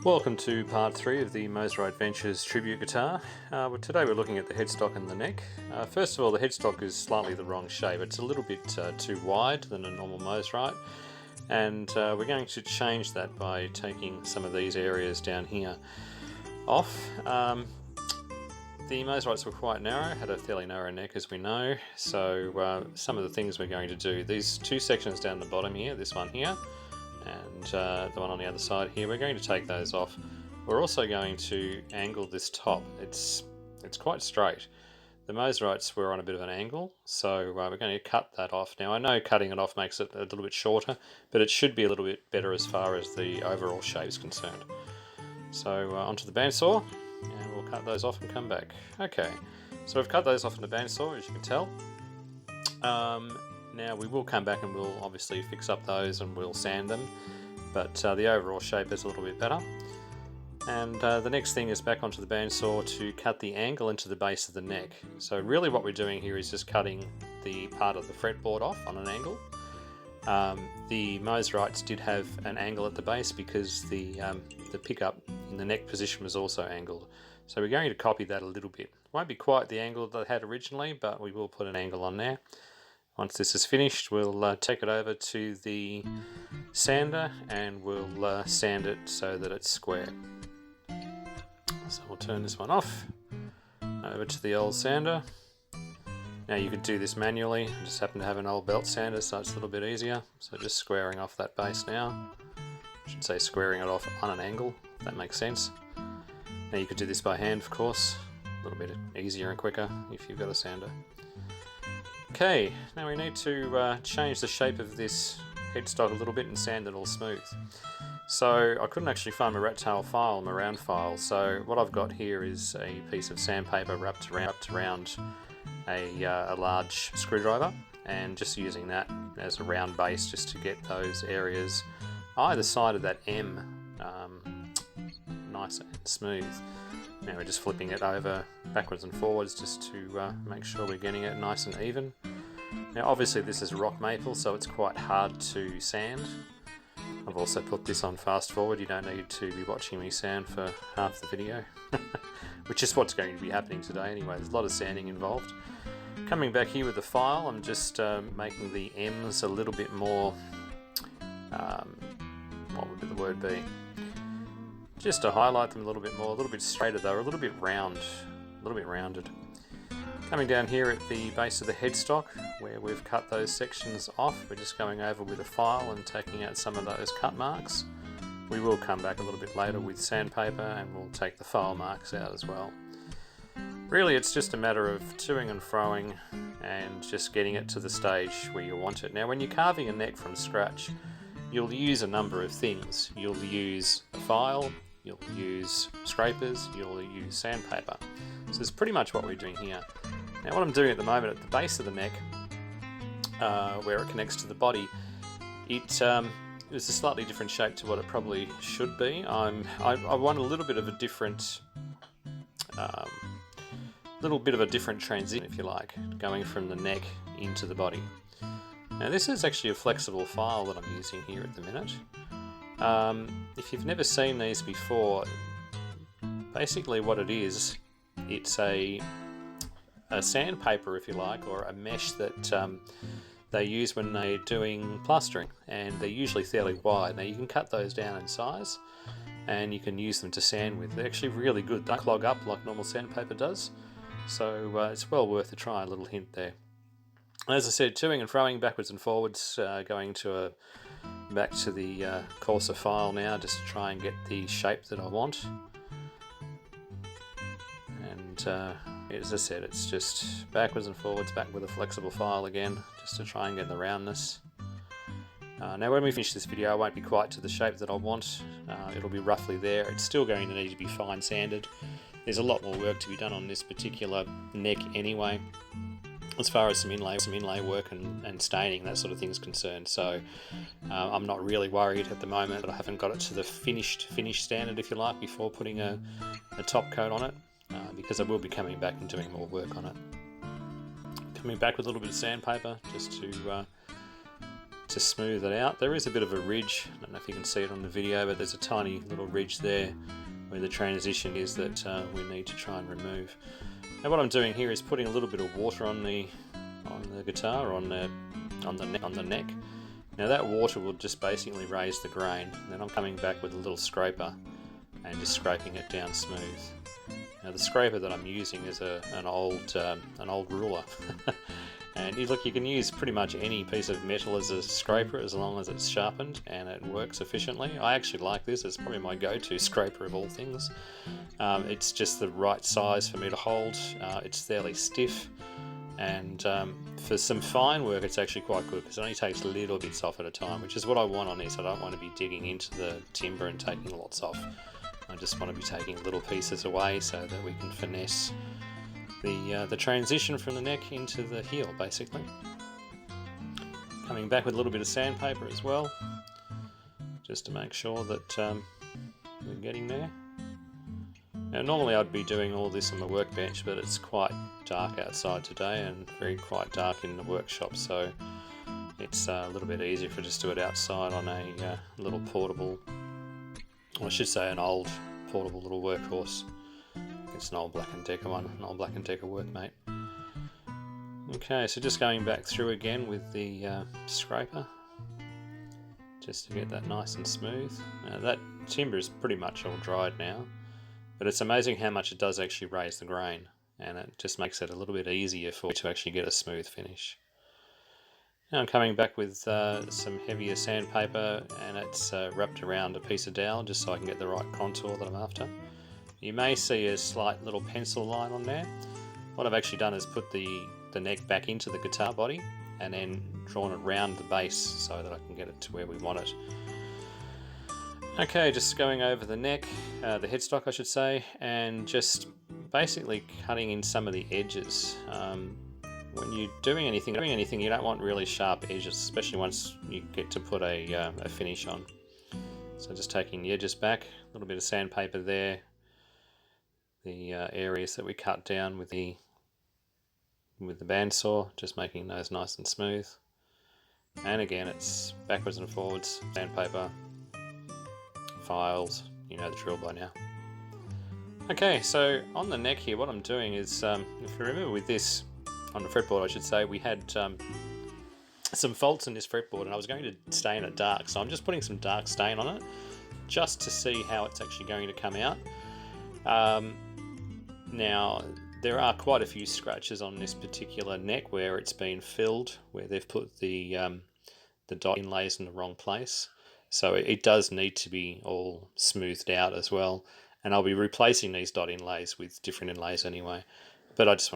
Welcome to part 3 of the Mosrite Ventures tribute guitar. Today we're looking at the headstock and the neck. First of all, the headstock is slightly the wrong shape. It's a little bit too wide than a normal Mosrite, and we're going to change that by taking some of these areas down here off. The Mosrites were quite narrow, had a fairly narrow neck as we know, so some of the things we're going to do, these two sections down the bottom here, this one here, and the one on the other side here, we're going to take those off. We're also going to angle this top. It's quite straight. The Mosrites were on a bit of an angle, so we're going to cut that off. Now I know cutting it off makes it a little bit shorter, but it should be a little bit better as far as the overall shape is concerned. So onto the bandsaw, and we'll cut those off and come back. Okay, so we've cut those off in the bandsaw, as you can tell. Now we will come back and we'll obviously fix up those and we'll sand them, but the overall shape is a little bit better. And the next thing is back onto the bandsaw to cut the angle into the base of the neck. So really what we're doing here is just cutting the part of the fretboard off on an angle. The Mosrites did have an angle at the base because the pickup in the neck position was also angled. So we're going to copy that a little bit. It won't be quite the angle that they had originally, but we will put an angle on there. Once this is finished, we'll take it over to the sander and we'll sand it so that it's square. So we'll turn this one off, over to the old sander. Now you could do this manually, I just happen to have an old belt sander so it's a little bit easier. So just squaring off that base now. I should say squaring it off on an angle, if that makes sense. Now you could do this by hand, of course, a little bit easier and quicker if you've got a sander. Okay, now we need to change the shape of this headstock a little bit and sand it all smooth. So I couldn't actually find my rat tail file, my round file, so what I've got here is a piece of sandpaper wrapped around a large screwdriver, and just using that as a round base just to get those areas either side of that M nice and smooth. Now we're just flipping it over backwards and forwards just to make sure we're getting it nice and even. Now obviously this is rock maple, so it's quite hard to sand. I've also put this on fast forward. You don't need to be watching me sand for half the video, which is what's going to be happening today anyway. There's a lot of sanding involved. Coming back here with the file, I'm just making the M's a little bit more, what would the word be? Just to highlight them a little bit more, a little bit straighter though, a little bit rounded. Coming down here at the base of the headstock, where we've cut those sections off, we're just going over with a file and taking out some of those cut marks. We will come back a little bit later with sandpaper and we'll take the file marks out as well. Really it's just a matter of toing and froing and just getting it to the stage where you want it. Now when you're carving a neck from scratch, you'll use a number of things. You'll use a file, you'll use scrapers, you'll use sandpaper. So it's pretty much what we're doing here. Now what I'm doing at the moment at the base of the neck, where it connects to the body, it's a slightly different shape to what it probably should be. I want a little bit of a different, transition, if you like, going from the neck into the body. Now this is actually a flexible file that I'm using here at the minute. If you've never seen these before, basically what it is, it's a sandpaper, if you like, or a mesh that they use when they're doing plastering, and they're usually fairly wide. Now you can cut those down in size and you can use them to sand with. They're actually really good, they don't clog up like normal sandpaper does, so it's well worth a try, a little hint there. As I said, toing and froing backwards and forwards, going to back to the coarser file now just to try and get the shape that I want. And as I said, it's just backwards and forwards, back with a flexible file again, just to try and get the roundness. Now when we finish this video, I won't be quite to the shape that I want. It'll be roughly there. It's still going to need to be fine sanded. There's a lot more work to be done on this particular neck anyway, as far as some inlay work and staining, that sort of thing is concerned. So I'm not really worried at the moment that I haven't got it to the finished standard, if you like, before putting a top coat on it, because I will be coming back and doing more work on it. Coming back with a little bit of sandpaper just to to smooth it out. There is a bit of a ridge, I don't know if you can see it on the video, but there's a tiny little ridge there where the transition is that we need to try and remove. Now what I'm doing here is putting a little bit of water on the guitar, on the neck. Now that water will just basically raise the grain. Then I'm coming back with a little scraper and just scraping it down smooth. Now the scraper that I'm using is an old ruler. And look, you can use pretty much any piece of metal as a scraper as long as it's sharpened and it works efficiently. I actually like this, it's probably my go-to scraper of all things. It's just the right size for me to hold, it's fairly stiff, and for some fine work it's actually quite good because it only takes little bits off at a time, which is what I want on this. I don't want to be digging into the timber and taking lots off. I just want to be taking little pieces away so that we can finesse the transition from the neck into the heel, basically. Coming back with a little bit of sandpaper as well, just to make sure that we're getting there. Now normally I'd be doing all this on the workbench, but it's quite dark outside today and quite dark in the workshop, so it's a little bit easier if I just do it outside on a little portable, or I should say an old portable little workhorse. It's an old Black & Decker one, an old Black & Decker workmate. Okay, so just going back through again with the scraper, just to get that nice and smooth. Now that timber is pretty much all dried now, but it's amazing how much it does actually raise the grain, and it just makes it a little bit easier for you to actually get a smooth finish. Now I'm coming back with some heavier sandpaper, and it's wrapped around a piece of dowel just so I can get the right contour that I'm after. You may see a slight little pencil line on there. What I've actually done is put the neck back into the guitar body and then drawn it round the base so that I can get it to where we want it. Okay, just going over the neck, the headstock I should say, and just basically cutting in some of the edges. When you're doing anything, you don't want really sharp edges, especially once you get to put a finish on. So just taking the edges back, a little bit of sandpaper there, the areas that we cut down with the bandsaw, just making those nice and smooth. And again, it's backwards and forwards, sandpaper, files, you know the drill by now. Okay, so on the neck here, what I'm doing is, if you remember with this, on the fretboard I should say, we had some faults in this fretboard and I was going to stain it dark, so I'm just putting some dark stain on it just to see how it's actually going to come out. Now there are quite a few scratches on this particular neck where it's been filled, where they've put the dot inlays in the wrong place, so it does need to be all smoothed out as well, and I'll be replacing these dot inlays with different inlays anyway, but I just